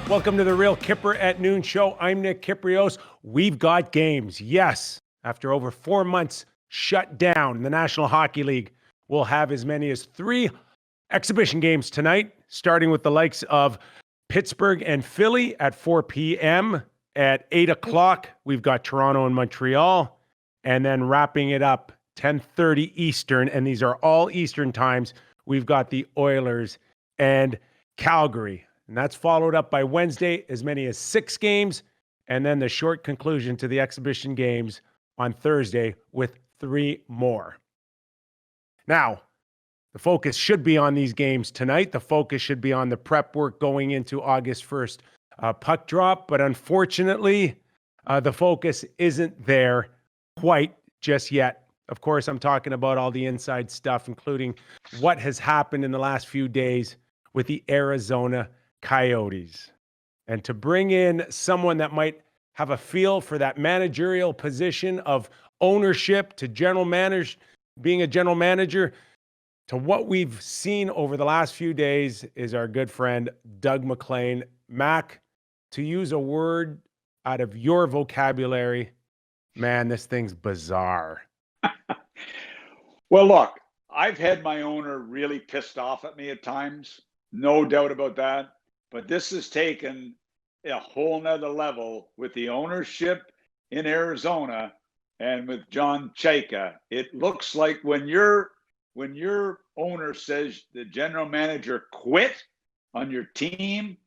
Welcome to the Real Kyper at Noon show. I'm Nick Kypreos. We've got games. Yes, after over 4 months shut down, the National Hockey League will have as many as 3 exhibition games tonight, starting with the likes of Pittsburgh and Philly at 4 p.m. At 8 o'clock, we've got Toronto and Montreal. And then wrapping it up, 10:30 Eastern, and these are all Eastern times, we've got the Oilers and Calgary. And that's followed up by Wednesday, as many as 6 games, and then the short conclusion to the exhibition games on Thursday with 3 more. Now, the focus should be on these games tonight. The focus should be on the prep work going into August 1st puck drop, but unfortunately, the focus isn't there quite just yet. Of course, I'm talking about all the inside stuff, including what has happened in the last few days with the Arizona Coyotes. And to bring in someone that might have a feel for that managerial position of ownership to general manager, being a general manager, to what we've seen over the last few days is our good friend, Doug Maclean. Mac, to use a word out of your vocabulary, man, this thing's bizarre. Well, look, I've had my owner really pissed off at me at times. No doubt about that. But this has taken a whole nother level with the ownership in Arizona and with John Chyka. It looks like when your owner says the general manager quit on your team,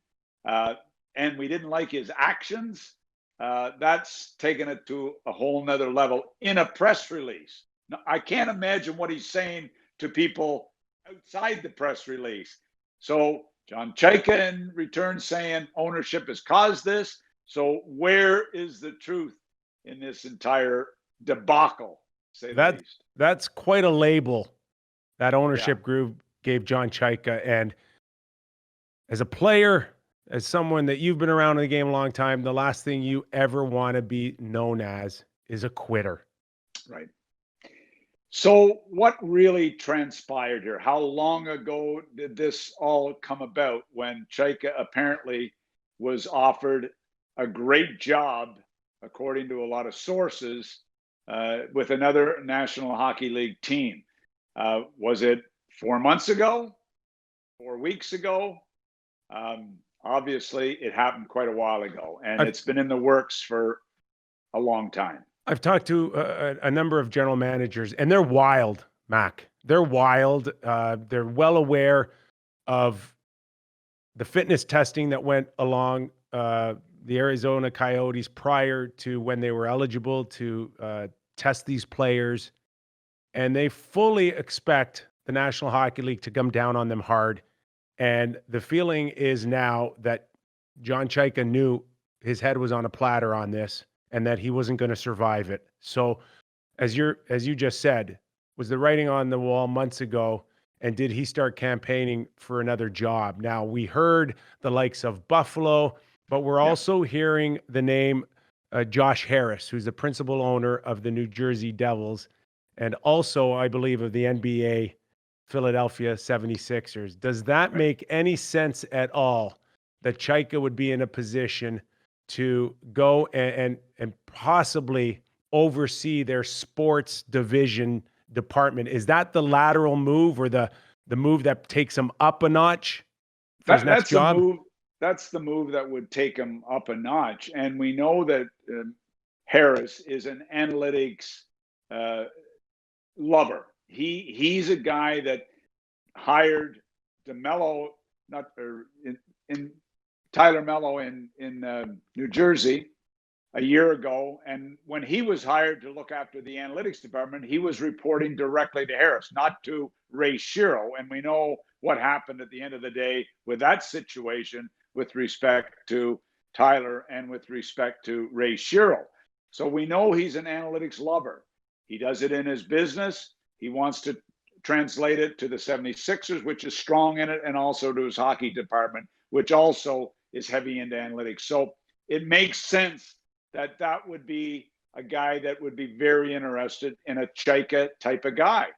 and we didn't like his actions, that's taken it to a whole nother level in a press release. Now, I can't imagine what he's saying to people outside the press release. So John Chyka in return saying ownership has caused this. So where is the truth in this entire debacle? Say the least. That's quite a label that ownership group gave John Chyka. And as a player, as someone that you've been around in the game a long time, the last thing you ever want to be known as is a quitter. Right. So what really transpired here? How long ago did this all come about when Chyka apparently was offered a great job, according to a lot of sources, with another National Hockey League team? Was it 4 months ago? 4 weeks ago? Obviously, it happened quite a while ago, and it's been in the works for a long time. I've talked to a number of general managers, and they're wild, Mac. They're wild. They're well aware of the fitness testing that went along the Arizona Coyotes prior to when they were eligible to test these players. And they fully expect the National Hockey League to come down on them hard. And the feeling is now that John Chyka knew his head was on a platter on this, and that he wasn't going to survive it. So as you just said, was the writing on the wall months ago, and did he start campaigning for another job? Now, we heard the likes of Buffalo, but we're also hearing the name Josh Harris, who's the principal owner of the New Jersey Devils, and also, I believe, of the NBA Philadelphia 76ers. Does that make any sense at all that Chyka would be in a position to go and possibly oversee their sports division department? Is that the lateral move, or the move that takes him up a notch for his next job? That's the move that would take him up a notch. And we know that Harris is an analytics lover. He's a guy that hired Tyler Mello in New Jersey a year ago. And when he was hired to look after the analytics department, he was reporting directly to Harris, not to Ray Shero. And we know what happened at the end of the day with that situation with respect to Tyler and with respect to Ray Shero. So we know he's an analytics lover. He does it in his business. He wants to translate it to the 76ers, which is strong in it, and also to his hockey department, which also is heavy into analytics. So it makes sense that that would be a guy that would be very interested in a Chyka type of guy.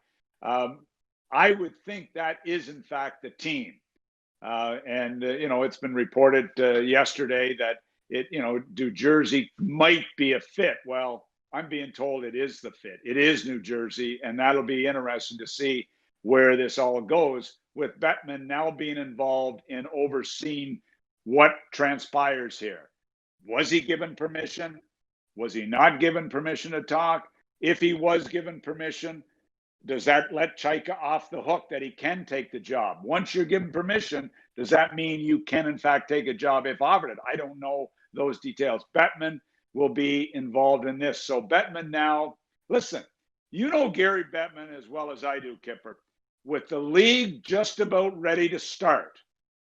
I would think that is, in fact, the team. It's been reported yesterday that New Jersey might be a fit. Well, I'm being told it is the fit. It is New Jersey, and that'll be interesting to see where this all goes, with Bettman now being involved in overseeing what transpires here. Was he given permission? Was he not given permission to talk? If he was given permission, does that let Chyka off the hook that he can take the job? Once you're given permission, does that mean you can, in fact, take a job if offered it? I don't know those details. Bettman will be involved in this. So Bettman now, listen, Gary Bettman as well as I do, Kipper. With the league just about ready to start,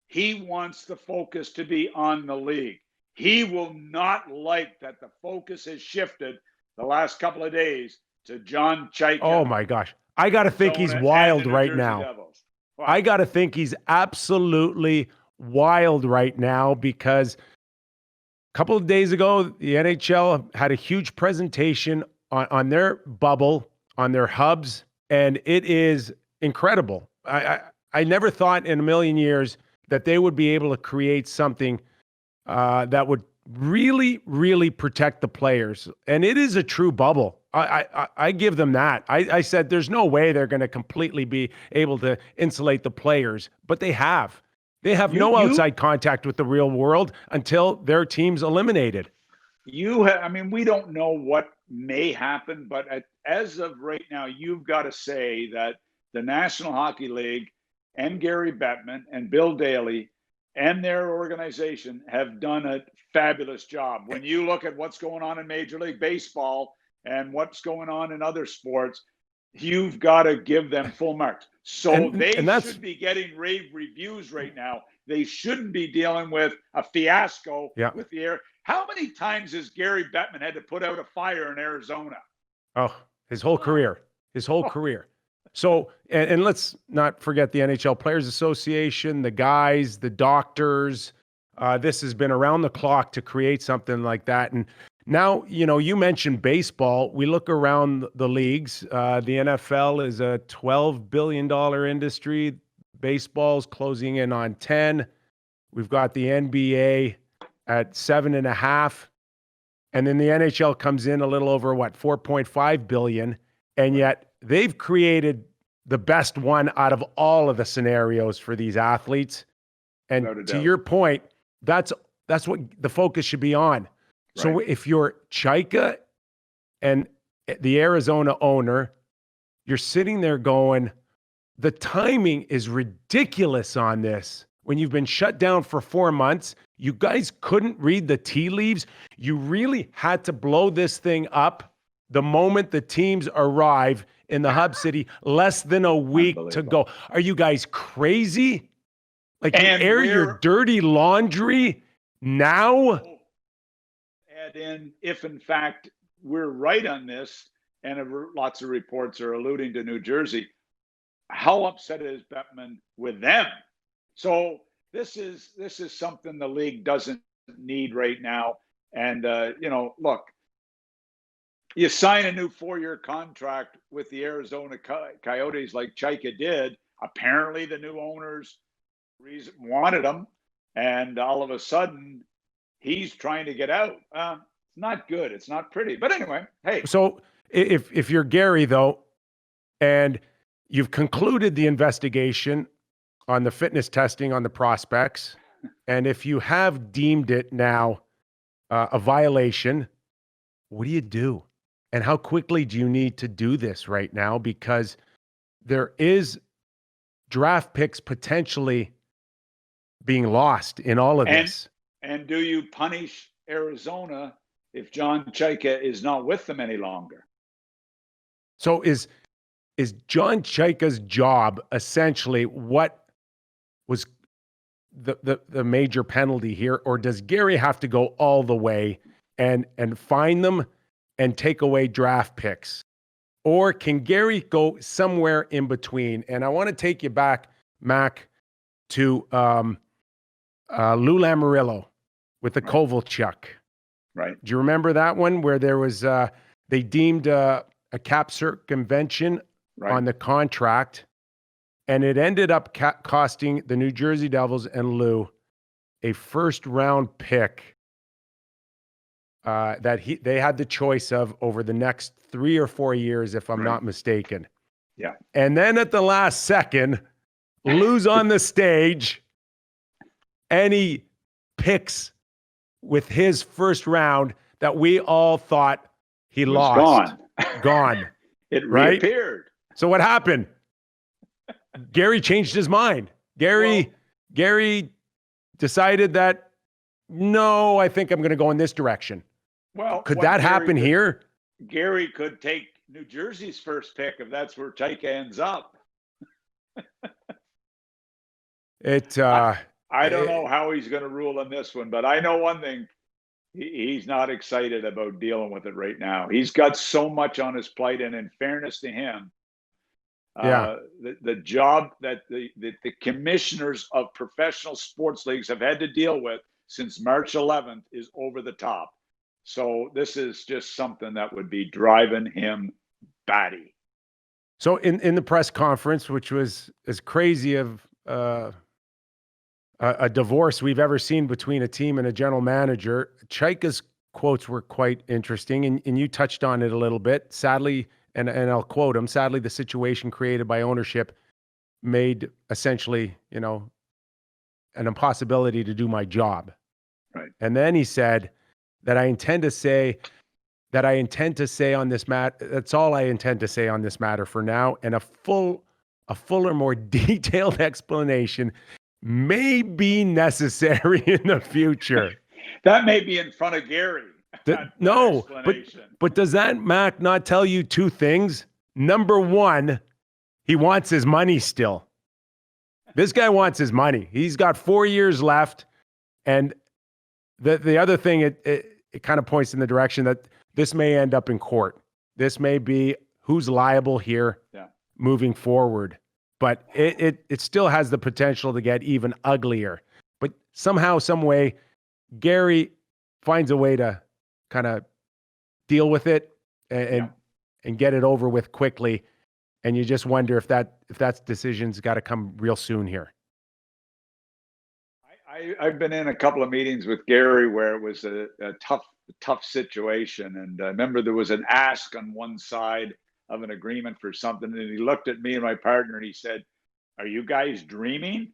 he wants the focus to be on the league. He will not like that the focus has shifted the last couple of days to John Chyka. Oh, my gosh. I got to think he's wild right now. Wow. I got to think he's absolutely wild right now, because a couple of days ago, the NHL had a huge presentation on their bubble, on their hubs, and it is incredible. I never thought in a million years that they would be able to create something that would really, really protect the players. And it is a true bubble. I give them that. I said there's no way they're going to completely be able to insulate the players, but they have. They have no outside contact with the real world until their team's eliminated. We don't know what may happen, but as of right now, you've got to say that the National Hockey League and Gary Bettman and Bill Daly and their organization have done a fabulous job. When you look at what's going on in Major League Baseball and what's going on in other sports, you've got to give them full marks. So they should be getting rave reviews right now. They shouldn't be dealing with a fiasco with the air. How many times has Gary Bettman had to put out a fire in Arizona? Oh, his whole career. His whole career. So, and let's not forget the NHL Players Association, the guys, the doctors. This has been around the clock to create something like that. And now, you mentioned baseball. We look around the leagues. The NFL is a $12 billion industry. Baseball's closing in on 10. We've got the NBA at 7.5. And then the NHL comes in a little over 4.5 billion. And yet they've created the best one out of all of the scenarios for these athletes. And to your point, that's what the focus should be on. Right. So if you're Chyka and the Arizona owner, you're sitting there going, the timing is ridiculous on this. When you've been shut down for 4 months, you guys couldn't read the tea leaves. You really had to blow this thing up the moment the teams arrive in the hub city, less than a week to go. Are you guys crazy? Like, you air your dirty laundry now? Add in, if in fact we're right on this, and lots of reports are alluding to New Jersey, how upset is Bettman with them? So this is something the league doesn't need right now. And look, you sign a new 4-year contract with the Arizona Coyotes like Chyka did. Apparently the new owners wanted him, and all of a sudden he's trying to get out. It's not good. It's not pretty. But anyway, hey. So if you're Gary, though, and you've concluded the investigation on the fitness testing on the prospects, and if you have deemed it now a violation, what do? And how quickly do you need to do this right now? Because there is draft picks potentially being lost in all of this. And do you punish Arizona if John Chyka is not with them any longer? So is John Chyka's job essentially what was the major penalty here? Or does Gary have to go all the way and find them and take away draft picks? Or can Gary go somewhere in between? And I want to take you back, Mac, to Lou Lamoriello with the Kovalchuk. Right. Do you remember that one where there was they deemed a cap circumvention on the contract, And it ended up costing the New Jersey Devils and Lou a first-round pick that they had the choice of over the next 3 or 4 years, if I'm not mistaken. Yeah. And then at the last second, Lou's on the stage, and he picks with his first round that we all thought he lost. Gone. It reappeared. So what happened? Gary changed his mind. Gary decided that, no, I think I'm going to go in this direction. Well, could that happen here? Gary could take New Jersey's first pick if that's where Chyka ends up. I don't know how he's going to rule on this one, but I know one thing. He's not excited about dealing with it right now. He's got so much on his plate, and in fairness to him, the job that the commissioners of professional sports leagues have had to deal with since March 11th is over the top. So this is just something that would be driving him batty. So in the press conference, which was as crazy of a divorce we've ever seen between a team and a general manager, Chyka's quotes were quite interesting, and you touched on it a little bit. Sadly, and I'll quote him, sadly, the situation created by ownership made essentially, an impossibility to do my job. Right. And then he said that I intend to say on this matter, that's all I intend to say on this matter for now, and a fuller, more detailed explanation may be necessary in the future. That may be in front of Gary. No, but does that, Mac, not tell you two things? Number one, he wants his money still. This guy wants his money. He's got 4 years left. And the other thing, it kind of points in the direction that this may end up in court. This may be who's liable here moving forward. But it still has the potential to get even uglier. But somehow, some way, Gary finds a way to kind of deal with it and get it over with quickly. And you just wonder if that decision's got to come real soon here. I've been in a couple of meetings with Gary where it was a tough situation. And I remember there was an ask on one side of an agreement for something. And he looked at me and my partner and he said, "Are you guys dreaming?"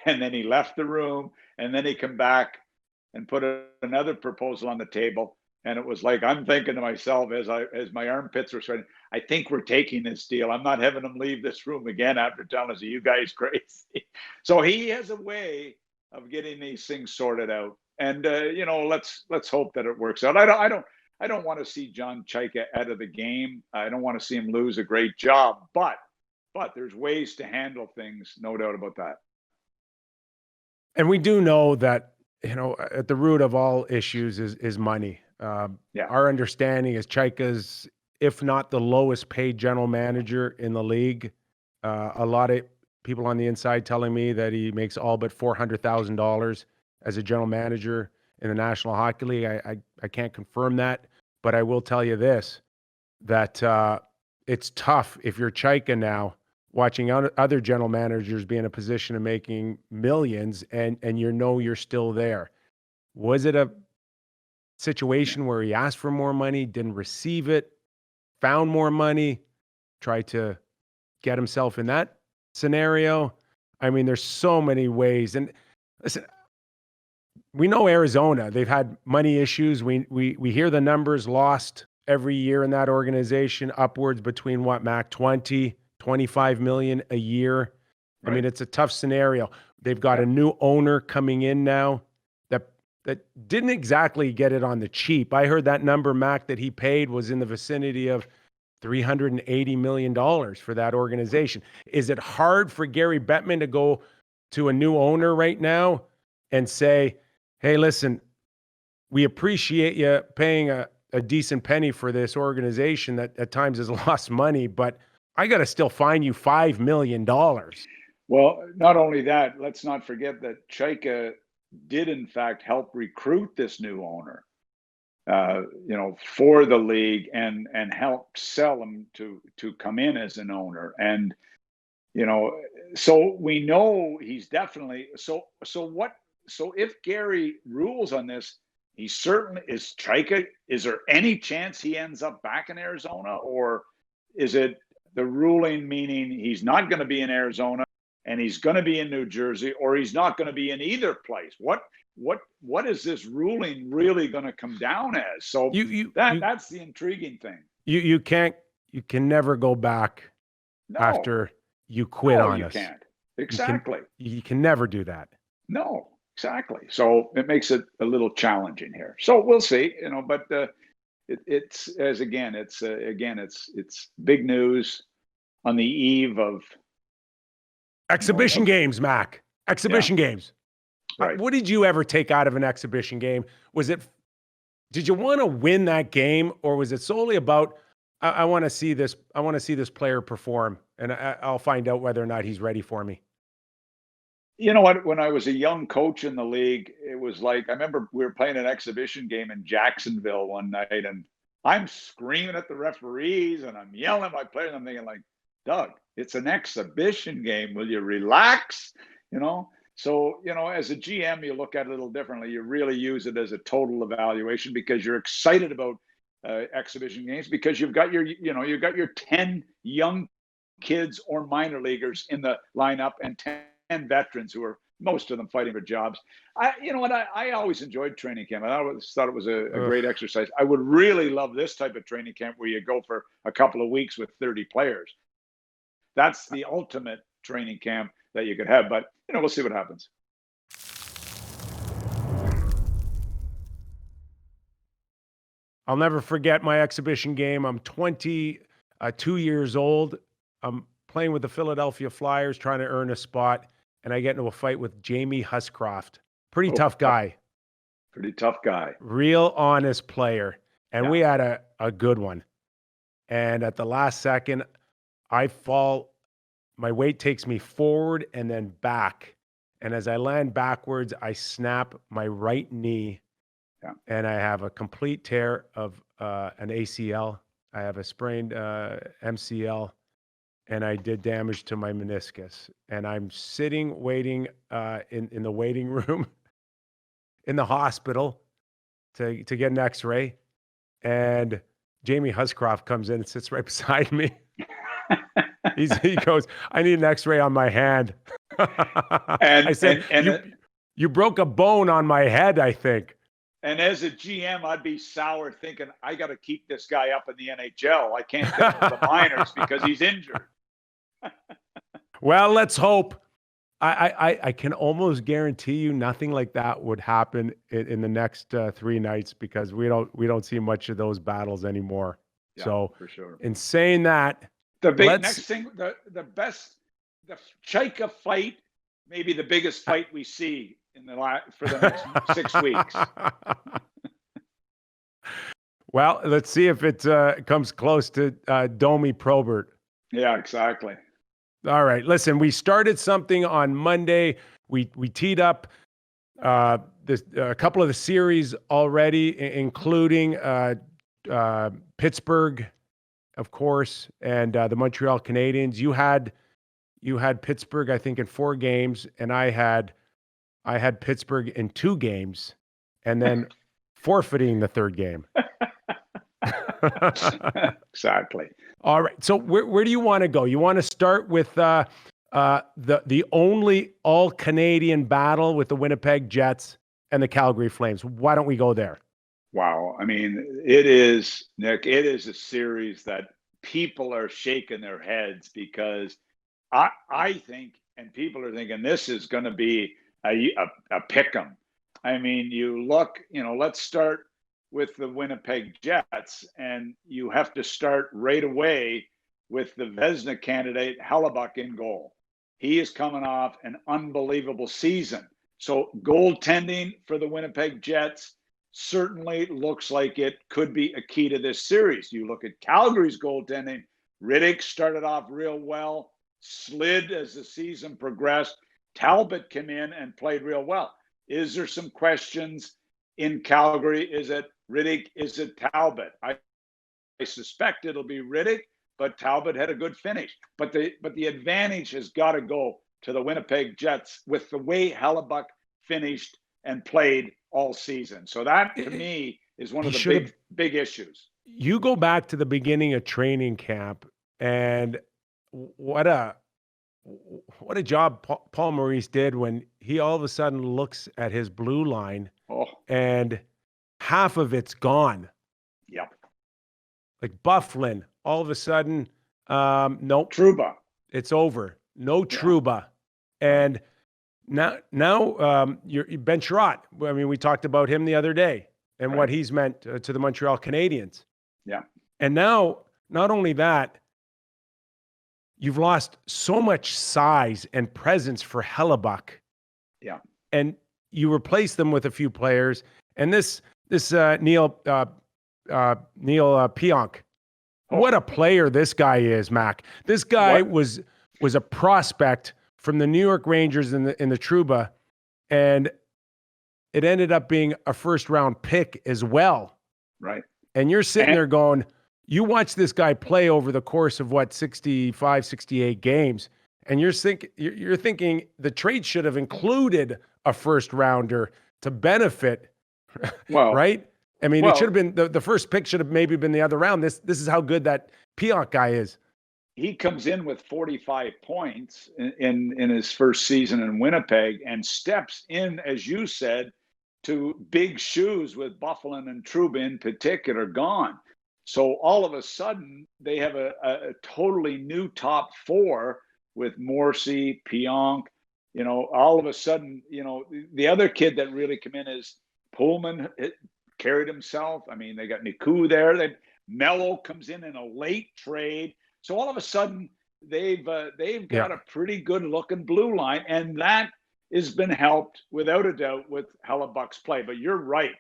And then he left the room, and then he come back and put another proposal on the table. And it was like, I'm thinking to myself as my armpits were sweating, I think we're taking this deal. I'm not having him leave this room again after telling us, "Are you guys crazy?" So he has a way of getting these things sorted out. And let's hope that it works out. I don't want to see John Chyka out of the game. I don't want to see him lose a great job, but there's ways to handle things, no doubt about that. And we do know that, at the root of all issues is money. Our understanding is Chyka's, if not the lowest paid general manager in the league. A lot of people on the inside telling me that he makes all but $400,000 as a general manager in the National Hockey League. I can't confirm that, but I will tell you this, that it's tough if you're Chyka now, watching other general managers be in a position of making millions and you're still there. Was it a situation where he asked for more money, didn't receive it, found more money, tried to get himself in that scenario? I mean, there's so many ways. And listen, we know Arizona, they've had money issues. We hear the numbers lost every year in that organization, upwards between Mac, 25 million a year. Right. I mean, it's a tough scenario. They've got a new owner coming in now that didn't exactly get it on the cheap. I heard that number, Mac, that he paid was in the vicinity of $380 million for that organization. Is it hard for Gary Bettman to go to a new owner right now and say, "Hey, listen, we appreciate you paying a decent penny for this organization that at times has lost money, but I got to still fine you $5 million. Well, not only that, let's not forget that Chyka did in fact help recruit this new owner, for the league and help sell him to come in as an owner. And, So we know he's definitely so. So if Gary rules on this, he certainly is. Chyka, is there any chance he ends up back in Arizona, or is it the ruling meaning he's not going to be in Arizona and he's going to be in New Jersey, or he's not going to be in either place? What is this ruling really going to come down as? So that's the intriguing thing. You can never go back No, after you quit on you us. Can't. Exactly. You can never do that. No, exactly. So it makes it a little challenging here. So we'll see, but it's big news on the eve of exhibition games, Mac. Exhibition games. Right. What did you ever take out of an exhibition game? Did you want to win that game, or was it solely about I want to see this player perform, and I'll find out whether or not he's ready for me? You know what? When I was a young coach in the league, it was like, I remember we were playing an exhibition game in Jacksonville one night, and I'm screaming at the referees and I'm yelling at my players. I'm thinking, like, Doug, it's an exhibition game. Will you relax? So, as a GM, you look at it a little differently. You really use it as a total evaluation because you're excited about exhibition games because you've got your 10 young kids or minor leaguers in the lineup and 10 veterans who are, most of them, fighting for jobs. I always enjoyed training camp. I always thought it was a great exercise. I would really love this type of training camp where you go for a couple of weeks with 30 players. That's the ultimate training camp that you could have, but we'll see what happens. I'll never forget my exhibition game. I'm 22 years old. I'm playing with the Philadelphia Flyers, trying to earn a spot, and I get into a fight with Jamie Huscroft. Pretty tough guy. Pretty tough guy. Real honest player. And we had a good one. And at the last second, I fall. My weight takes me forward and then back. And as I land backwards, I snap my right knee. Yeah. And I have a complete tear of an ACL. I have a sprained MCL. And I did damage to my meniscus. And I'm sitting waiting in the waiting room in the hospital to get an x-ray. And Jamie Huscroft comes in and sits right beside me. He goes, I need an x-ray on my hand. I said, you broke a bone on my head, I think. And as a GM, I'd be sour thinking, I got to keep this guy up in the NHL. I can't get him to the minors because he's injured. Well, let's hope. I can almost guarantee you nothing like that would happen in the next 3 nights because we don't see much of those battles anymore. Yeah, so for sure. In saying that, the next thing, the Chyka fight, maybe the biggest fight we see for the next 6 weeks. Well, let's see if it comes close to Domi Probert. Yeah, exactly. All right. Listen, we started something on Monday. We teed up a couple of the series already, including Pittsburgh, of course, and the Montreal Canadiens. You had Pittsburgh, I think, in 4 games, and I had Pittsburgh in 2 games, and then forfeiting the 3rd game. Exactly. All right. So where do you want to go? You want to start with the only all-Canadian battle with the Winnipeg Jets and the Calgary Flames. Why don't we go there? Wow. I mean, it is, Nick, it is a series that people are shaking their heads because I think, and people are thinking, this is going to be a pick'em. I mean, you look, let's start with the Winnipeg Jets, and you have to start right away with the Vezina candidate, Hellebuck, in goal. He is coming off an unbelievable season. So goaltending for the Winnipeg Jets certainly looks like it could be a key to this series. You look at Calgary's goaltending. Rittich started off real well, slid as the season progressed. Talbot came in and played real well. Is there some questions in Calgary? Is it Rittich? Is it Talbot? I suspect it'll be Rittich, but Talbot had a good finish. But the advantage has got to go to the Winnipeg Jets with the way Hellebuck finished and played all season. So that, to me, is one of the big issues. You go back to the beginning of training camp, and what a job Paul Maurice did when he all of a sudden looks at his blue line and half of it's gone. Yep. Like Bufflin, all of a sudden, nope. Trouba. It's over. No Trouba. And now you're Ben Sherratt. I mean, we talked about him the other day and what he's meant to the Montreal Canadiens. Yeah. And now, not only that, you've lost so much size and presence for Hellebuck. Yeah. And you replace them with a few players. And this Neil Pionk, what a player this guy is, Mac. This guy was a prospect from the New York Rangers in the Trouba, and it ended up being a first-round pick as well. Right. And you're sitting there going, you watch this guy play over the course of 65, 68 games, and you're thinking the trade should have included a first-rounder to benefit, right? I mean, it should have been the first pick should have maybe been the other round. This is how good that Pionk guy is. He comes in with 45 points in his first season in Winnipeg and steps in, as you said, to big shoes with Bufflin and Trouba in particular gone. So all of a sudden, they have a totally new top four with Morrissey, Pionk. All of a sudden, the other kid that really come in is Pullman. Carried himself. I mean, they got Niku there. Mello comes in a late trade. So all of a sudden, they've got a pretty good looking blue line, and that has been helped without a doubt with Hellebuck's play. But you're right,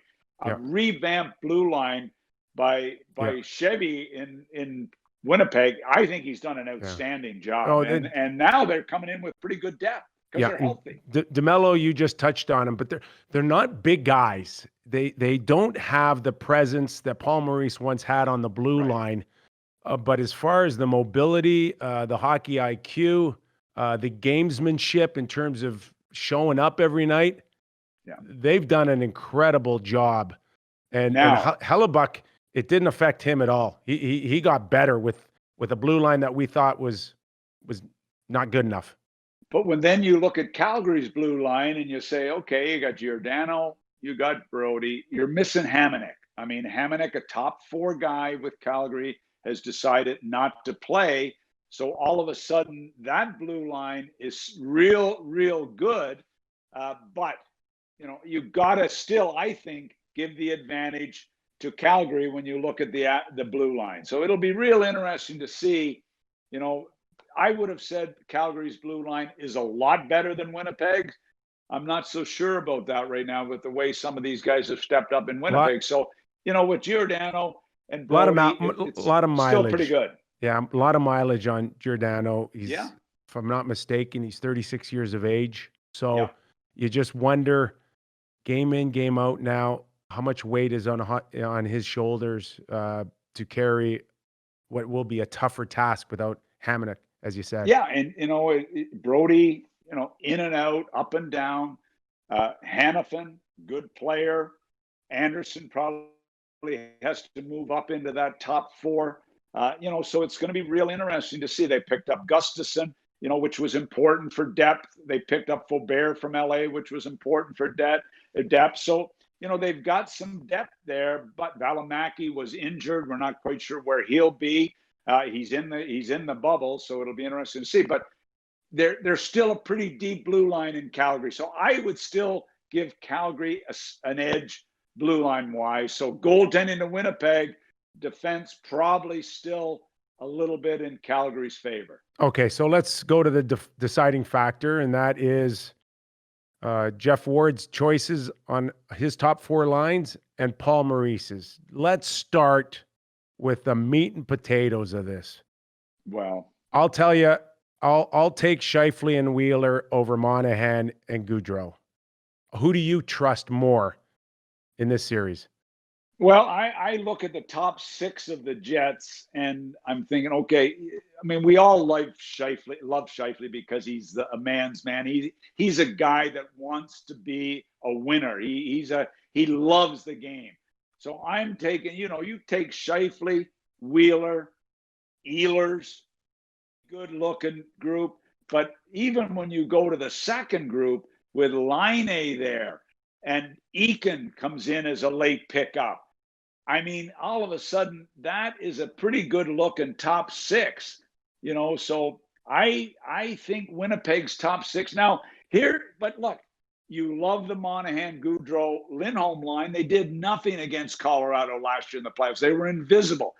a revamped blue line by Chevy in Winnipeg. I think he's done an outstanding job, and now they're coming in with pretty good depth. They're healthy. DeMello, you just touched on him, but they're not big guys. They don't have the presence that Paul Maurice once had on the blue line. But as far as the mobility, the hockey IQ, the gamesmanship in terms of showing up every night, they've done an incredible job. And Hellebuck, it didn't affect him at all. He got better with a blue line that we thought was not good enough. But when then you look at Calgary's blue line and you say, okay, you got Giordano, you got Brody, you're missing Hamonic. I mean, Hamonic, a top four guy with Calgary, has decided not to play. So all of a sudden, that blue line is real good. But, you've got to still, I think, give the advantage to Calgary when you look at the blue line. So it'll be real interesting to see, I would have said Calgary's blue line is a lot better than Winnipeg. I'm not so sure about that right now with the way some of these guys have stepped up in Winnipeg. So, with Giordano and Brody, a lot of mileage. Still pretty good. Yeah, a lot of mileage on Giordano. If I'm not mistaken, he's 36 years of age. So you just wonder, game in, game out now, how much weight is on his shoulders to carry what will be a tougher task without Hamonic, as you said. Yeah, and Brody, in and out, up and down. Hanifin, good player. Anderson probably has to move up into that top four. So it's going to be real interesting to see. They picked up Gustafson, which was important for depth. They picked up Faubert from LA, which was important for depth. So, they've got some depth there, but Valimaki was injured. We're not quite sure where he'll be. He's in the bubble, so it'll be interesting to see. But there's still a pretty deep blue line in Calgary. So I would still give Calgary an edge blue line wise. So goaltending to Winnipeg, defense probably still a little bit in Calgary's favor. Okay, so let's go to the deciding factor, and that is Jeff Ward's choices on his top four lines and Paul Maurice's. Let's start with the meat and potatoes of this. Well, I'll tell you, I'll take Scheifele and Wheeler over Monahan and Gaudreau. Who do you trust more in this series? Well, I look at the top six of the Jets, and I'm thinking, okay. I mean, we all love Scheifele because he's a man's man. He's a guy that wants to be a winner. He loves the game. So I'm taking, you take Scheifele, Wheeler, Ehlers, good looking group. But even when you go to the second group with Line there, and Eakin comes in as a late pickup. I mean, all of a sudden, that is a pretty good looking top six, So I think Winnipeg's top six now here. But look, you love the Monahan, Gaudreau, Lindholm line. They did nothing against Colorado last year in the playoffs. They were invisible.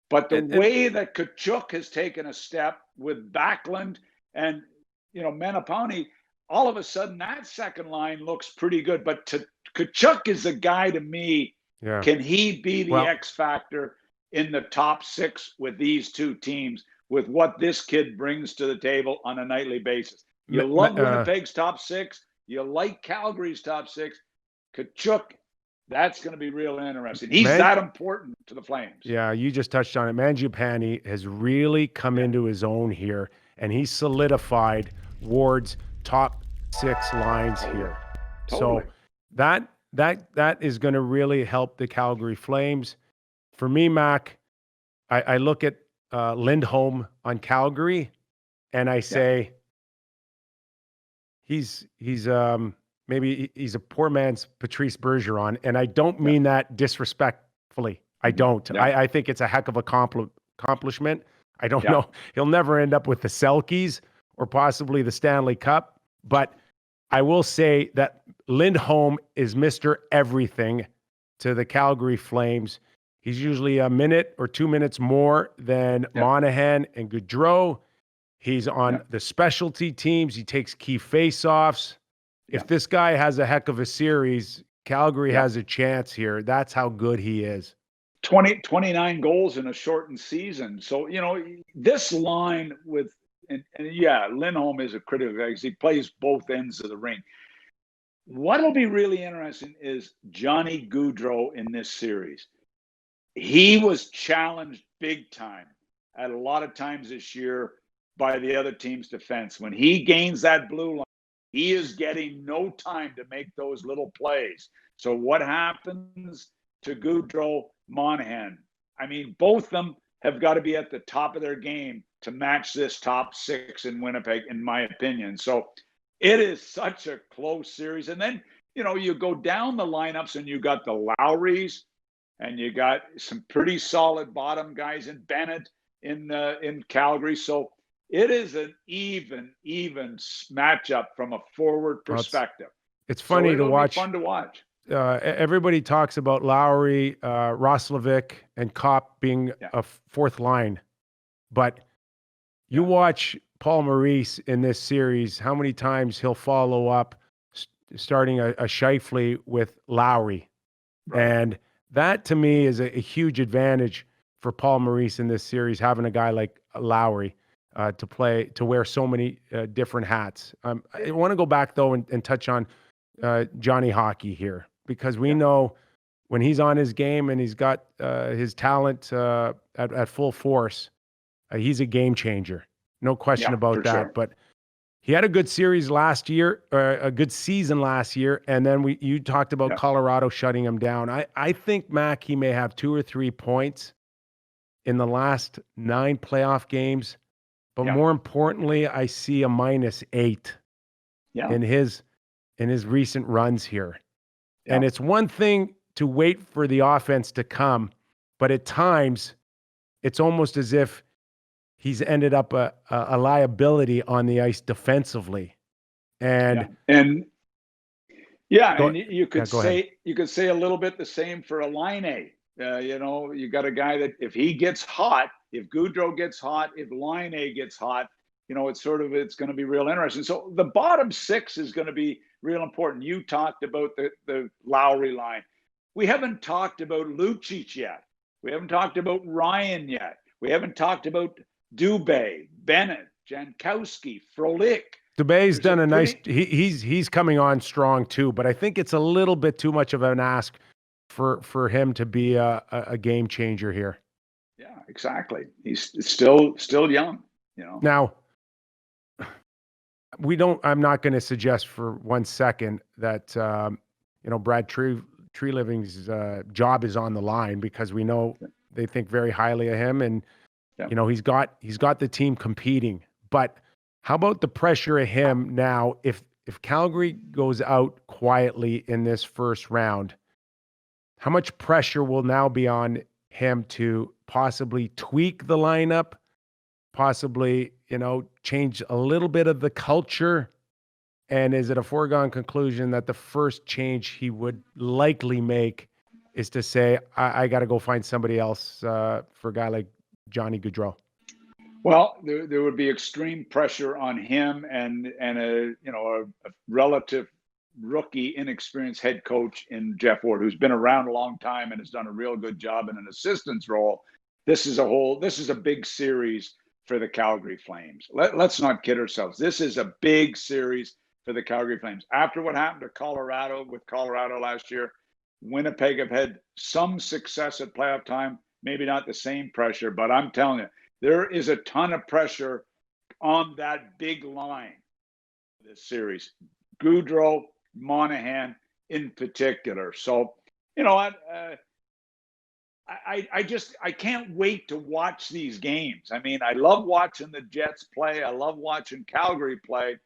But the way that Tkachuk has taken a step with Backlund and Manapani, all of a sudden that second line looks pretty good. But Tkachuk is the guy to me. Yeah. Can he be the X factor in the top six with these two teams, with what this kid brings to the table on a nightly basis? You love Winnipeg's top six. You like Calgary's top six. Tkachuk, that's going to be real interesting. He's that important to the Flames. Yeah, you just touched on it. Mangiapane has really come into his own here, and he's solidified Ward's top six lines here. Totally. So that is going to really help the Calgary Flames. For me, Mac, I look at Lindholm on Calgary, and I say he's maybe he's a poor man's Patrice Bergeron, and I don't mean that disrespectfully. I don't. Yeah. I think it's a heck of a accomplishment. I don't know. He'll never end up with the Selkies or possibly the Stanley Cup, but I will say that Lindholm is Mr. Everything to the Calgary Flames. He's usually a minute or 2 minutes more than Monahan and Gaudreau. He's on the specialty teams. He takes key face-offs. If this guy has a heck of a series, Calgary has a chance here. That's how good he is. 29 goals in a shortened season. So, this line with, and Lindholm is a critical guy because he plays both ends of the ring. What will be really interesting is Johnny Gaudreau in this series. He was challenged big time at a lot of times this year by the other team's defense. When he gains that blue line, he is getting no time to make those little plays. So what happens to Gaudreau, Monahan? I mean, both of them have got to be at the top of their game to match this top six in Winnipeg, in my opinion. So it is such a close series. And then, you go down the lineups and you got the Lowrys and you got some pretty solid bottom guys in Bennett in Calgary. So it is an even matchup from a forward perspective. It's funny to watch. Fun to watch. Everybody talks about Lowry, Roslovic, and Kopp being a fourth line, but you watch Paul Maurice in this series, how many times he'll follow up starting a Scheifele with Lowry. Right. And that, to me, is a huge advantage for Paul Maurice in this series, having a guy like Lowry to wear so many different hats. I want to go back, though, and touch on Johnny Hockey here, because we know when he's on his game and he's got his talent at full force, he's a game changer. No question about that. Sure. But he had a good series last year, or a good season last year, and then you talked about Colorado shutting him down. I think, Mac, he may have 2 or 3 points in the last 9 playoff games, but more importantly, I see a -8 in his recent runs here. Yeah. And it's one thing to wait for the offense to come, but at times it's almost as if he's ended up a liability on the ice defensively. And you could say a little bit the same for Laine. You got a guy that if he gets hot, if Gaudreau gets hot, if Laine gets hot, it's going to be real interesting. So the bottom six is going to be real important. You talked about the Lowry line. We haven't talked about Lucic yet. We haven't talked about Ryan yet. We haven't talked about Dubé, Bennett, Jankowski, Frolik. Dubé's done a nice. He's coming on strong too, but I think it's a little bit too much of an ask for him to be a game changer here. Yeah, exactly. He's still young, you know. Now, I'm not going to suggest for 1 second that, Brad Tree Living's job is on the line, because we know they think very highly of him, and, Yeah. he's got the team competing. But how about the pressure of him now? If Calgary goes out quietly in this first round, how much pressure will now be on him to possibly tweak the lineup, possibly, change a little bit of the culture? And is it a foregone conclusion that the first change he would likely make is to say, I got to go find somebody else for a guy like Johnny Gaudreau? Well, there would be extreme pressure on him and a relative rookie, inexperienced head coach in Jeff Ward, who's been around a long time and has done a real good job in an assistant's role. This is a big series for the Calgary Flames. Let's not kid ourselves. This is a big series for the Calgary Flames. After what happened to Colorado last year, Winnipeg have had some success at playoff time, maybe not the same pressure, but I'm telling you, there is a ton of pressure on that big line this series. Gaudreau, Monahan in particular. So, you know what? I can't wait to watch these games. I mean, I love watching the Jets play. I love watching Calgary play.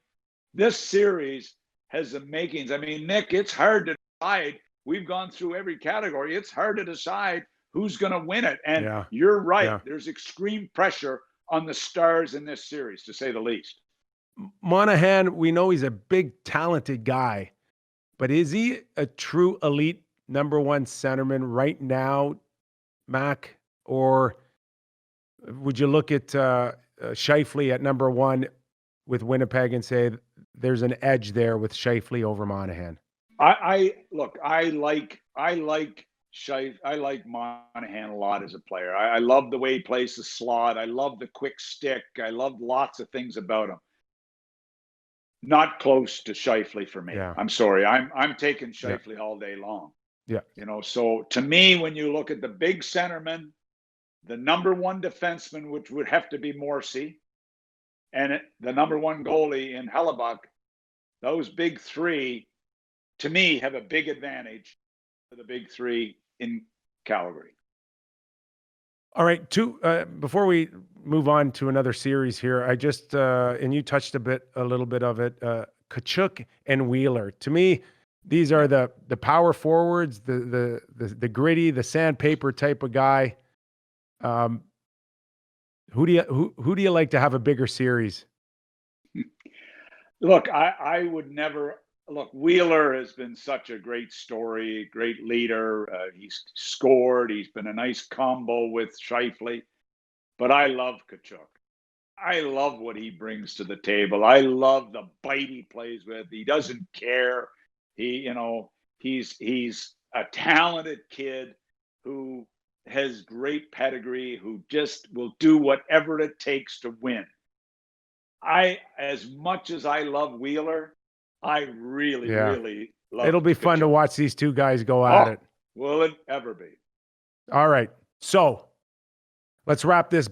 This series has the makings. I mean, Nick, it's hard to decide. We've gone through every category. It's hard to decide who's going to win it. And you're right. Yeah. There's extreme pressure on the Stars in this series, to say the least. Monahan, we know he's a big, talented guy, but is he a true elite number one centerman right now, Mac? Or would you look at Scheifele at number one with Winnipeg and say there's an edge there with Scheifele over Monahan? I like Monahan a lot as a player. I love the way he plays the slot. I love the quick stick. I love lots of things about him. Not close to Scheifele for me. Yeah. I'm sorry. I'm taking Scheifele all day long. Yeah. So to me, when you look at the big centerman, the number one defenseman, which would have to be Morrissey, and the number one goalie in Hellebuck, those big three, to me, have a big advantage for the big three in Calgary. All right, before we move on to another series here, I just and you touched a little bit of it. Tkachuk and Wheeler. To me, these are the power forwards, the gritty, the sandpaper type of guy. Who do you like to have a bigger series? Look, I would never. Look, Wheeler has been such a great story, great leader. He's scored. He's been a nice combo with Scheifele. But I love Tkachuk. I love what he brings to the table. I love the bite he plays with. He doesn't care. He's a talented kid who has great pedigree, who just will do whatever it takes to win. As much as I love Wheeler, I really love It'll be Tkachuk. fun to watch these two guys go at it. Will it ever be? All right. So let's wrap this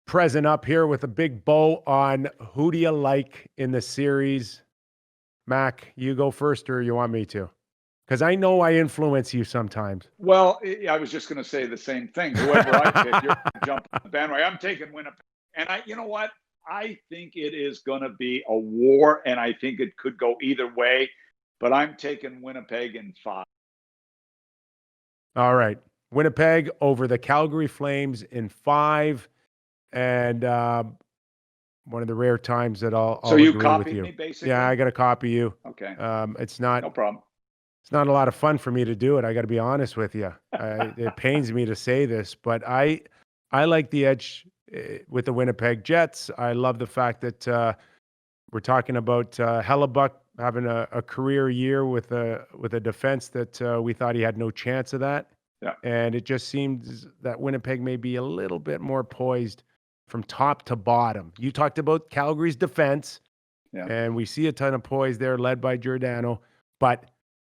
present up here with a big bow on who do you like in the series. Mac, you go first, or you want me to? Because I know I influence you sometimes. Well, I was just going to say the same thing. Whoever I pick, you're jumping on the bandwagon. I'm taking Winnipeg. And you know what? I think it is going to be a war, and I think it could go either way. But I'm taking Winnipeg in 5. All right. Winnipeg over the Calgary Flames in 5. And one of the rare times that I'll agree with you. Me, basically? Yeah, I got to copy you. Okay. It's not no problem. It's not a lot of fun for me to do it. I got to be honest with you. It pains me to say this, but I like the edge with the Winnipeg Jets. I love the fact that we're talking about Hellebuck having a career year with a defense that we thought he had no chance of that. Yeah. And it just seems that Winnipeg may be a little bit more poised from top to bottom. You talked about Calgary's defense, and we see a ton of poise there led by Giordano. But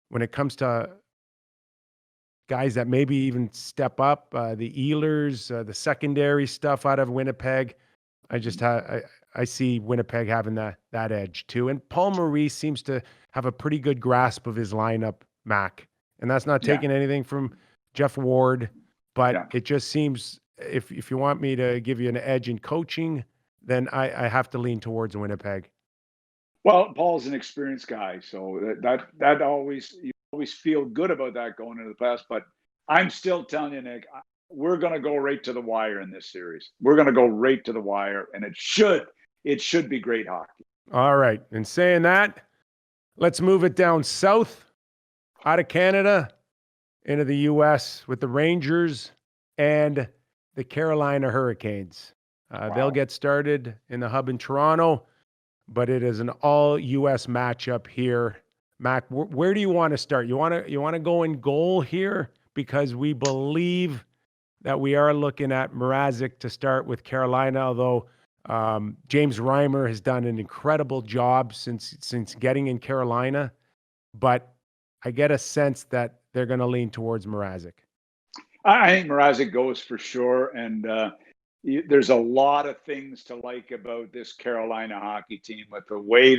when it comes to guys that maybe even step up, the Ehlers, the secondary stuff out of Winnipeg. I see Winnipeg having that edge too. And Paul Maurice seems to have a pretty good grasp of his lineup, Mac. And that's not taking anything from Jeff Ward, but it just seems if you want me to give you an edge in coaching, then I have to lean towards Winnipeg. Well, Paul's an experienced guy, so that always, you always feel good about that going into the past. But I'm still telling you, Nick, we're going to go right to the wire in this series. We're going to go right to the wire, and it should be great hockey. All right. And saying that, let's move it down south, out of Canada, into the U.S. with the Rangers and the Carolina Hurricanes. They'll get started in the hub in Toronto, but it is an all-U.S. matchup here. Mac, where do you want to start? You want to go in goal here, because we believe that we are looking at Mrazek to start with Carolina, although James Reimer has done an incredible job since getting in Carolina, but I get a sense that they're going to lean towards Mrazek. I think Mrazek goes for sure, and there's a lot of things to like about this Carolina hockey team with the way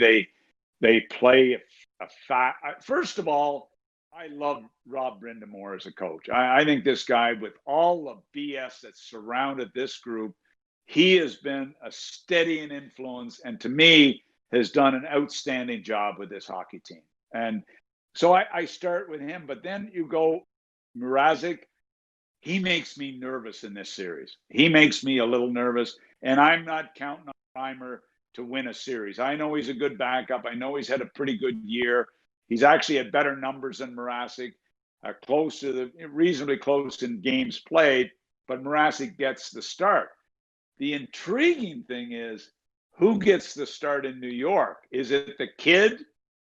they play. First of all, I love Rob Brindamore as a coach. I think this guy, with all the BS that surrounded this group, he has been a steadying influence, and to me has done an outstanding job with this hockey team. And so I start with him, but then you go Mrazek. He makes me nervous in this series. He makes me a little nervous, and I'm not counting on Reimer to win a series. I know he's a good backup. I know he's had a pretty good year. He's actually had better numbers than Mrazek, reasonably close in games played, but Mrazek gets the start. The intriguing thing is, who gets the start in New York? Is it the kid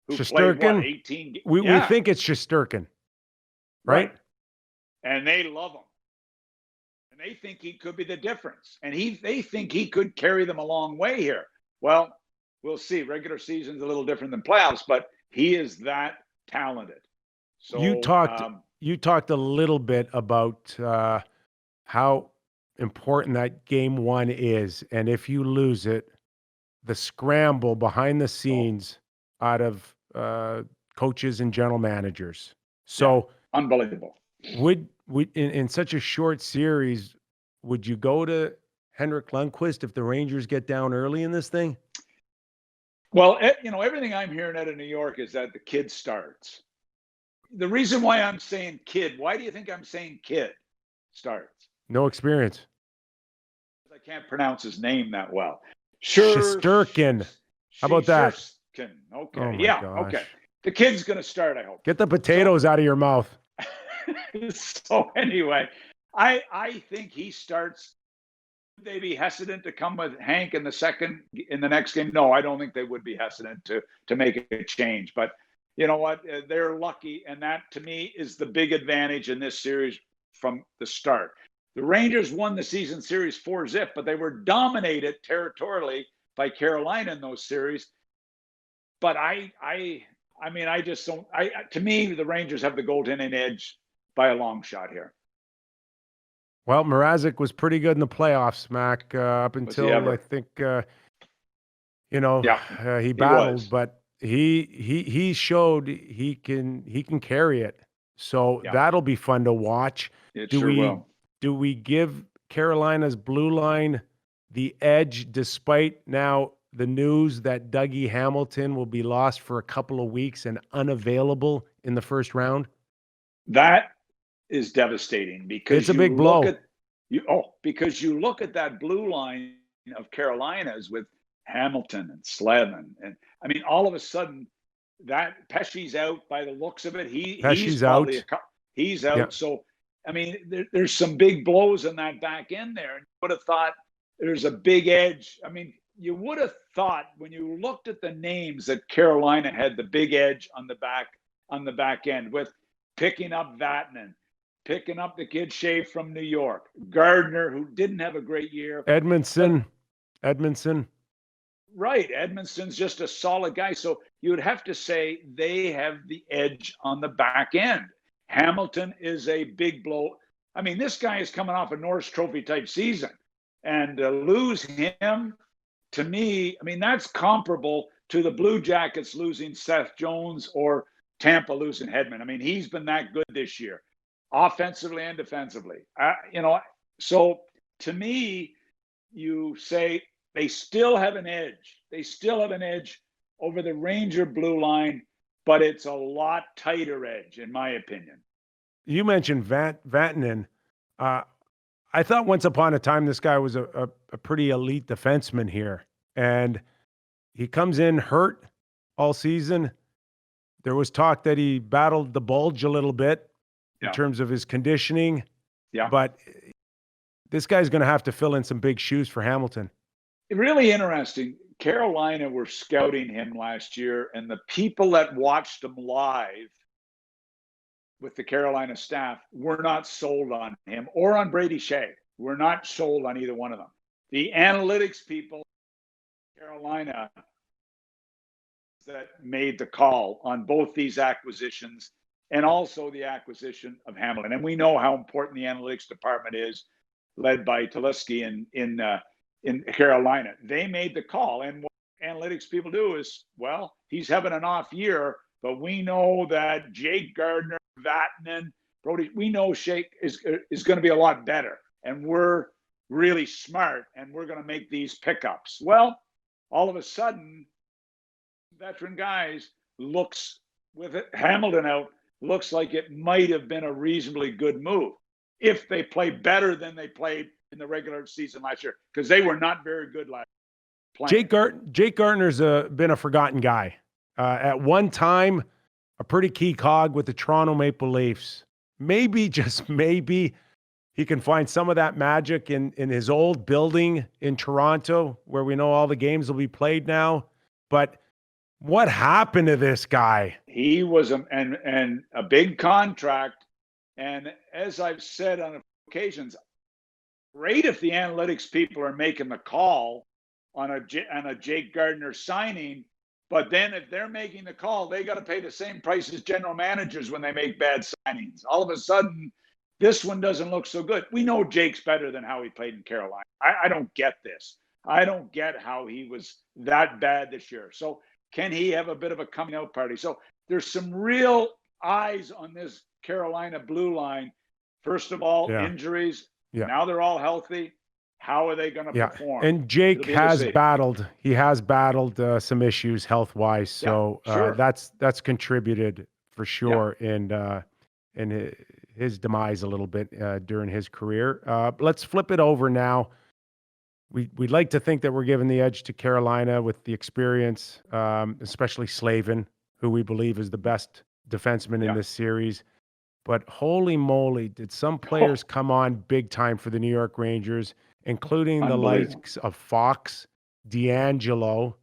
who played, 18 games? We think it's Shesterkin, right? And they love him. And they think he could be the difference. And they think he could carry them a long way here. Well, we'll see. Regular season's a little different than playoffs, but he is that talented. So you talked a little bit about how important that game one is, and if you lose it, the scramble behind the scenes out of coaches and general managers. So unbelievable. Would in such a short series, would you go to Henrik Lundqvist if the Rangers get down early in this thing? Well, everything I'm hearing out of New York is that the kid starts. The reason why I'm saying kid, why do you think I'm saying kid starts? No experience. I can't pronounce his name that well. Shesterkin. How about that? Okay. Oh gosh. Okay. The kid's going to start, I hope. Get the potatoes out of your mouth. So anyway, I think he starts. Would they be hesitant to come with Hank in the next game? No, I don't think they would be hesitant to make a change. But you know what? They're lucky, and that to me is the big advantage in this series from the start. The Rangers won the season series 4-0, but they were dominated territorially by Carolina in those series. But I mean, I just don't. To me, the Rangers have the goaltending edge by a long shot here. Well, Mrazek was pretty good in the playoffs, Mac, up until I think he battled, but he showed he can carry it. So that'll be fun to watch. Do we give Carolina's blue line the edge, despite now the news that Dougie Hamilton will be lost for a couple of weeks and unavailable in the first round? That is devastating, because it's a big blow. Because you look at that blue line of Carolina's with Hamilton and Slevin, and I mean, all of a sudden, that Pesci's out by the looks of it. He's out. He's out. Yeah. So I mean, there's some big blows in that back end there, and you would have thought there's a big edge. I mean, you would have thought when you looked at the names that Carolina had the big edge on the back end, with picking up Vatanen, picking up the kid Shea from New York, Gardner, who didn't have a great year. Edmondson. Right. Edmondson's just a solid guy. So you would have to say they have the edge on the back end. Hamilton is a big blow. I mean, this guy is coming off a Norris Trophy type season, and to lose him, to me, I mean, that's comparable to the Blue Jackets losing Seth Jones or Tampa losing Hedman. I mean, he's been that good this year, offensively and defensively. So to me, you say they still have an edge. They still have an edge over the Ranger blue line, but it's a lot tighter edge, in my opinion. You mentioned Vatanen. I thought once upon a time this guy was a pretty elite defenseman here, and he comes in hurt all season. There was talk that he battled the bulge a little bit in terms of his conditioning. Yeah. But this guy's going to have to fill in some big shoes for Hamilton. Really interesting. Carolina were scouting him last year, and the people that watched him live with the Carolina staff were not sold on him or on Brady Shea. We're not sold on either one of them. The analytics people in Carolina that made the call on both these acquisitions and also the acquisition of Hamilton. And we know how important the analytics department is, led by Telesky in Carolina. They made the call. And what analytics people do is, well, he's having an off year, but we know that Jake Gardiner, Vatanen, Brody, we know Shake is going to be a lot better. And we're really smart, and we're going to make these pickups. Well, all of a sudden, veteran guys looks, with it, Hamilton out, looks like it might have been a reasonably good move if they play better than they played in the regular season last year, because they were not very good last year. Jake Gardner's been a forgotten guy. At one time, a pretty key cog with the Toronto Maple Leafs. Maybe, just maybe, he can find some of that magic in his old building in Toronto, where we know all the games will be played now. But what happened to this guy? He was a big contract. And as I've said on occasions, great if the analytics people are making the call on a Jake Gardiner signing. But then if they're making the call, they got to pay the same price as general managers when they make bad signings. All of a sudden, this one doesn't look so good. We know Jake's better than how he played in Carolina. I don't get this. I don't get how he was that bad this year. So can he have a bit of a coming out party? So there's some real eyes on this Carolina blue line. First of all, injuries. Yeah. Now they're all healthy. How are they going to perform? And Jake has battled. He has battled some issues health-wise, so that's contributed for sure in his demise a little bit during his career. Let's flip it over now. We'd like to think that we're giving the edge to Carolina with the experience, especially Slavin, who we believe is the best defenseman in this series. But holy moly, did some players come on big time for the New York Rangers, including the likes of Fox, D'Angelo,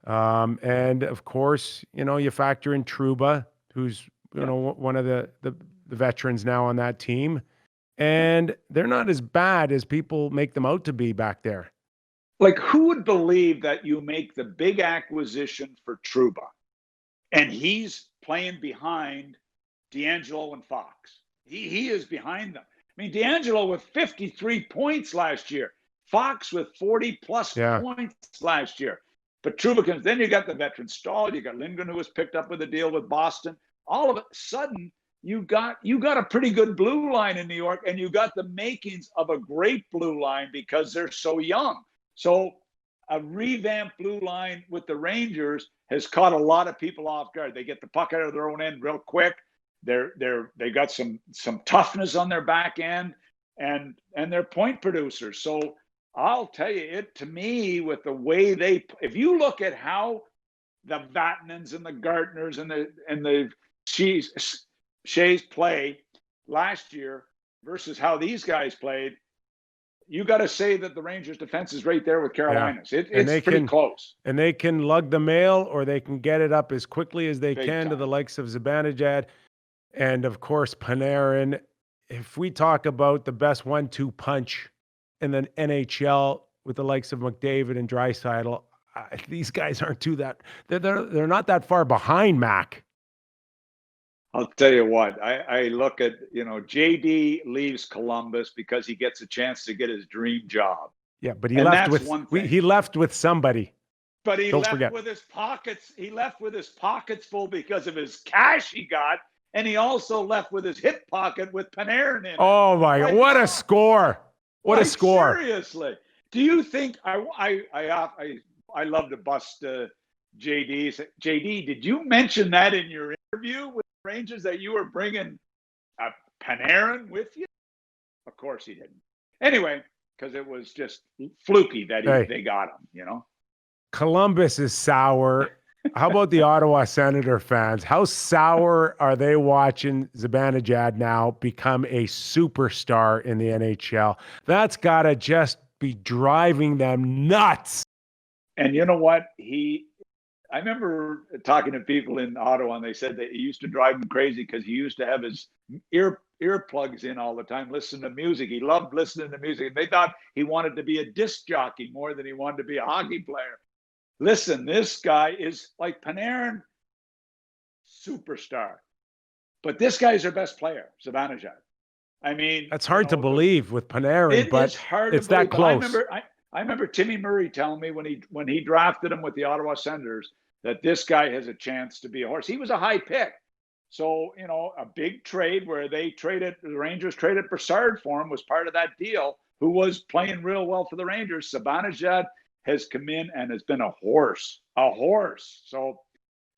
and of course, you factor in Trouba, who's one of the veterans now on that team. And they're not as bad as people make them out to be back there. Like, who would believe that you make the big acquisition for Trouba and he's playing behind D'Angelo and Fox? He is behind them. I mean, D'Angelo with 53 points last year, Fox with 40-plus points last year. But Trouba comes, then you got the veteran Stahl, you got Lindgren, who was picked up with a deal with Boston. All of a sudden, you got a pretty good blue line in New York, and you got the makings of a great blue line because they're so young. So a revamped blue line with the Rangers has caught a lot of people off guard. They get the puck out of their own end real quick. They got some toughness on their back end, and they're point producers. So I'll tell you, to me, with the way if you look at how the Vatanens and the Gartners and the Shea's play last year versus how these guys played, you got to say that the Rangers' defense is right there with Carolina's. It's pretty close. And they can lug the mail, or they can get it up as quickly as they can to the likes of Zibanejad and, of course, Panarin. If we talk about the best 1-2 punch in the NHL with the likes of McDavid and Draisaitl, these guys aren't they're not that far behind Mac. I'll tell you what, I look at, JD leaves Columbus because he gets a chance to get his dream job. Yeah, but he And left that's with one thing. he left with somebody. But he Don't left forget. with his pockets. He left with his pockets full because of his cash he got, and he also left with his hip pocket with Panarin in it. Oh my God! What a score! What a score! Seriously, do you think I love to bust JD? JD, did you mention that in your interview with the Rangers that you were bringing Panarin with you? Of course he didn't. Anyway, because it was just fluky that they got him. Columbus is sour. How about the Ottawa Senator fans? How sour are they watching Zibanejad now become a superstar in the NHL? That's got to just be driving them nuts. And you know what? I remember talking to people in Ottawa, and they said that he used to drive them crazy because he used to have his earplugs in all the time, listening to music. He loved listening to music. And they thought he wanted to be a disc jockey more than he wanted to be a hockey player. Listen, this guy is like Panarin, superstar. But this guy's their best player, Zibanejad. I mean, that's hard to believe with Panarin, but it's that close. I remember Timmy Murray telling me when he drafted him with the Ottawa Senators that this guy has a chance to be a horse. He was a high pick. So, a big trade where the Rangers traded Brassard for him was part of that deal, who was playing real well for the Rangers. Zibanejad has come in and has been a horse. So,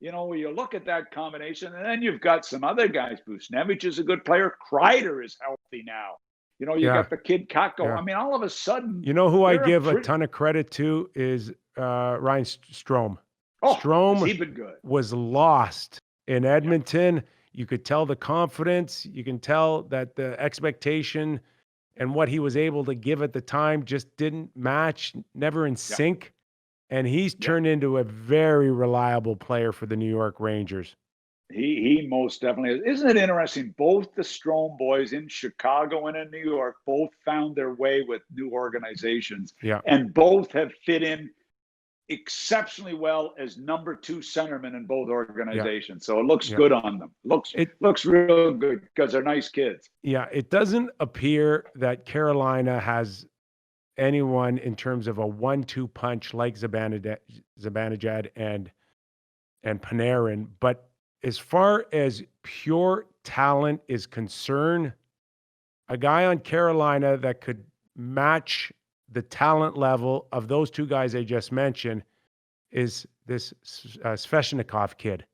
you look at that combination, and then you've got some other guys. Busnevich is a good player. Kreider is healthy now. You got the kid Kako. Yeah. I mean, all of a sudden. You know who I give a ton of credit to is Ryan Strome. Oh, Strome has he been good? Was lost in Edmonton. Yeah. You could tell the confidence. You can tell that the expectation and what he was able to give at the time just didn't match, never in sync. And he's turned into a very reliable player for the New York Rangers. He most definitely is. Isn't it interesting? Both the Strome boys in Chicago and in New York both found their way with new organizations. Yeah. And both have fit in exceptionally well as number 2 centermen in both organizations. So it looks good on them. Looks real good because they're nice kids. Yeah. It doesn't appear that Carolina has anyone in terms of a 1-2 punch like Zibanejad and Panarin, but as far as pure talent is concerned, a guy on Carolina that could match the talent level of those two guys I just mentioned is this Svechnikov kid.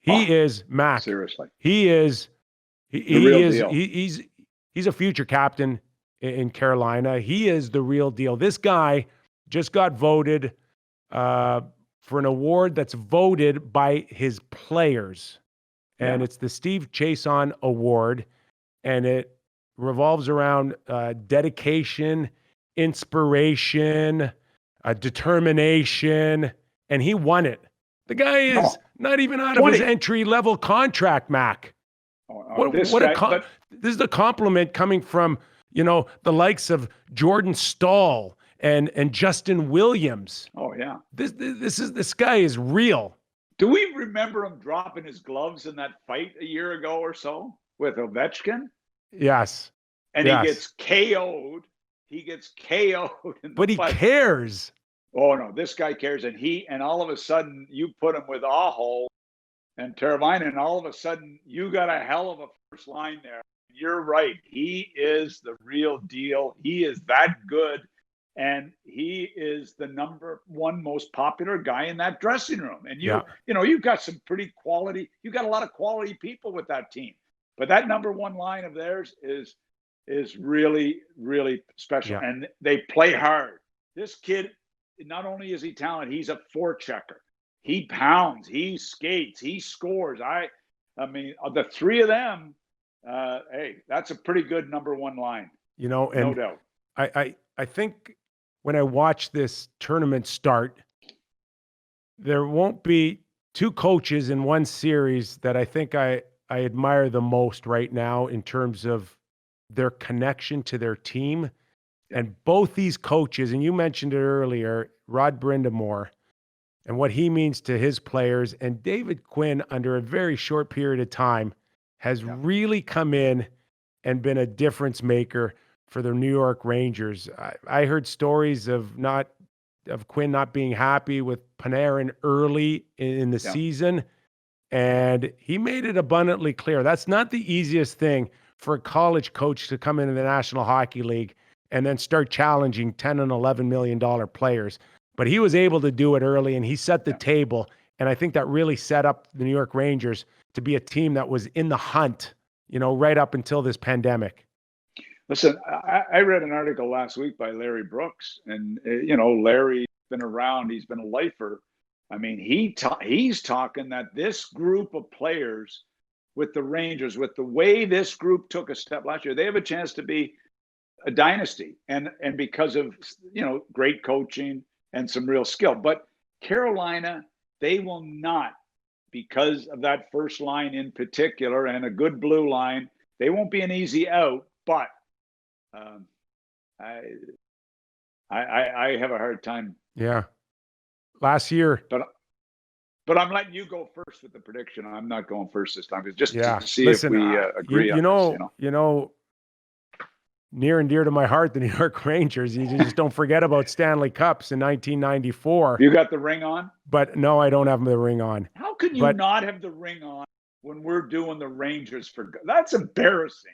He is Mac. Seriously. He is deal. He's a future captain in Carolina. He is the real deal. This guy just got voted for an award that's voted by his players. And it's the Steve Chason Award. And it revolves around dedication, inspiration, determination. And he won it. The guy is not even out of his entry-level contract, Mac. This is the compliment coming from, the likes of Jordan Stahl and Justin Williams. Oh yeah. This guy is real. Do we remember him dropping his gloves in that fight a year ago or so with Ovechkin? Yes. And he gets KO'd. But he cares. Oh no, this guy cares, and all of a sudden you put him with Aho and Teravainen, and all of a sudden you got a hell of a first line there. You're right. He is the real deal. He is that good. And he is the number 1 most popular guy in that dressing room. And you've got some pretty quality. You've got a lot of quality people with that team. But that number 1 line of theirs is really, really special. Yeah. And they play hard. This kid, not only is he talented, he's a forechecker. He pounds, he skates, he scores. I mean, the 3 of them, hey, that's a pretty good number 1 line. No doubt. I think when I watch this tournament start, there won't be 2 coaches in one series that I think I admire the most right now in terms of their connection to their team. And both these coaches, and you mentioned it earlier, Rod Brindamore and what he means to his players. And David Quinn, under a very short period of time, has really come in and been a difference maker for the New York Rangers. I heard stories of Quinn not being happy with Panarin early in the season, and he made it abundantly clear that's not the easiest thing for a college coach to come into the National Hockey League and then start challenging $10 and $11 million players. But he was able to do it early, and he set the table. And I think that really set up the New York Rangers to be a team that was in the hunt, right up until this pandemic. Listen, I read an article last week by Larry Brooks, and Larry's been around. He's been a lifer. I mean, he's talking that this group of players with the Rangers, with the way this group took a step last year, they have a chance to be a dynasty, and because of great coaching and some real skill. But Carolina, they will not, because of that first line in particular and a good blue line, they won't be an easy out. But I have a hard time. Yeah. Last year. But I'm letting you go first with the prediction. I'm not going first this time, just to see Listen, if we agree on this. Near and dear to my heart, the New York Rangers. You just don't forget about Stanley Cups in 1994. You got the ring on? But no, I don't have the ring on. How can you not have the ring on when we're doing the Rangers that's embarrassing.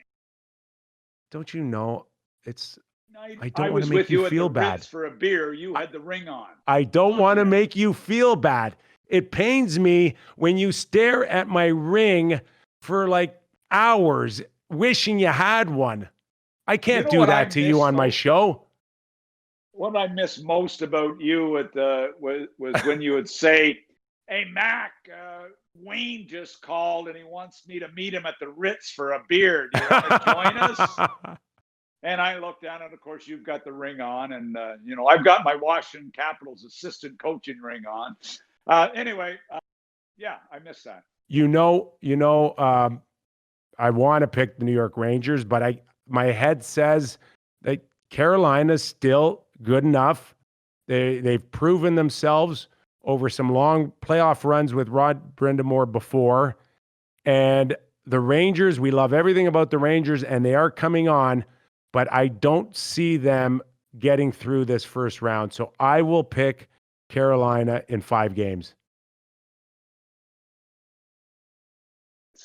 Don't you know? I don't I want was to make with you at feel the bad. Ritz for a beer. You had the ring on. I don't want to make you feel bad. It pains me when you stare at my ring for like hours, wishing you had one. I can't do that to you on my show. What I miss most about you was when you would say, "Hey, Mac, Wayne just called and he wants me to meet him at the Ritz for a beer. Do you want to join us?" And I looked down, and of course, you've got the ring on, and I've got my Washington Capitals assistant coaching ring on. Anyway, I miss that. I want to pick the New York Rangers, but my head says that Carolina's still good enough. They've proven themselves over some long playoff runs with Rod Brindamore before. And the Rangers, we love everything about the Rangers, and they are coming on, but I don't see them getting through this first round. So I will pick Carolina in 5 games.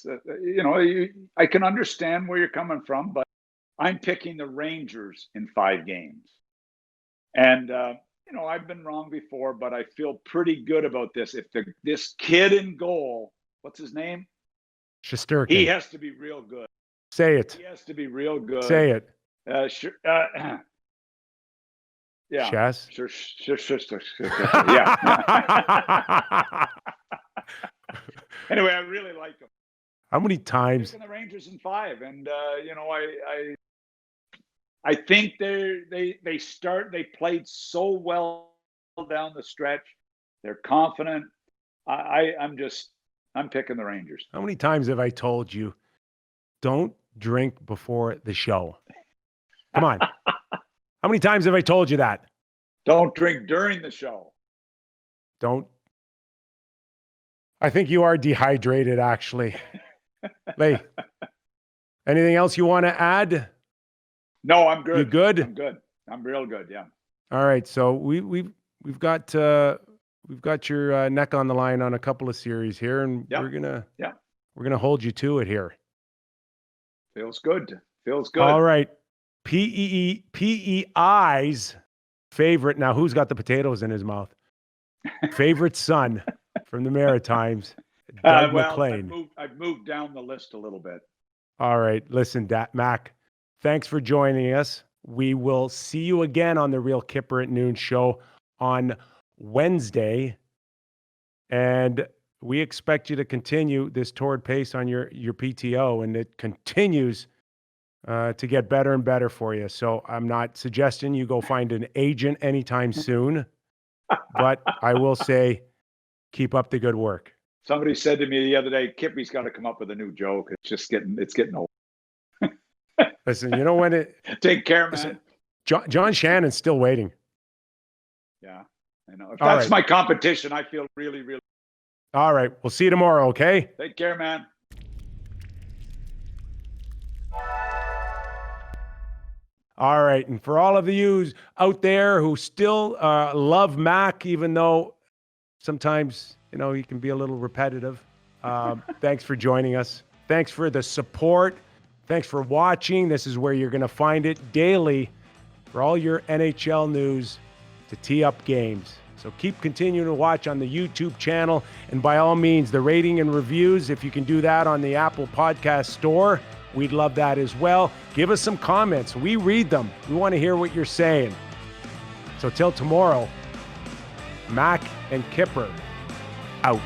I can understand where you're coming from, but I'm picking the Rangers in 5 games. And, I've been wrong before, but I feel pretty good about this. If this kid in goal, what's his name? Shesterkin. He has to be real good. Say it. He has to be real good. Say it. Sure. Yeah. Chess? Sure. Yeah. Anyway, I really like him. How many times? The Rangers in 5, and I think they played so well down the stretch. They're confident. I'm picking the Rangers. How many times have I told you, don't drink before the show? Come on. How many times have I told you that? Don't drink during the show. I think you are dehydrated, actually. Lee, anything else you want to add? No, I'm good. You good? I'm good. I'm real good. Yeah. All right. So we've got your neck on the line on a couple of series here, and we're gonna hold you to it here. Feels good. All right. PEI's favorite. Now, who's got the potatoes in his mouth? Favorite son from the Maritimes, Doug Maclean. I've moved down the list a little bit. All right. Listen, Mac, thanks for joining us. We will see you again on the Real Kyper at Noon show on Wednesday. And we expect you to continue this torrid pace on your PTO, and it continues to get better and better for you. So I'm not suggesting you go find an agent anytime soon, but I will say keep up the good work. Somebody said to me the other day, Kippy's got to come up with a new joke. It's getting old. Listen, you know when take care, man. John Shannon's still waiting. Yeah. You know, if All that's right. my competition, I feel really, really. All right. We'll see you tomorrow, okay? Take care, man. All right. And for all of you out there who still love Mac, even though sometimes, you know, he can be a little repetitive, thanks for joining us. Thanks for the support. Thanks for watching. This is where you're going to find it daily for all your NHL news to tee up games. So keep continuing to watch on the YouTube channel. And by all means, the rating and reviews, if you can do that on the Apple Podcast Store, we'd love that as well. Give us some comments. We read them. We want to hear what you're saying. So till tomorrow, Mac and Kyper out.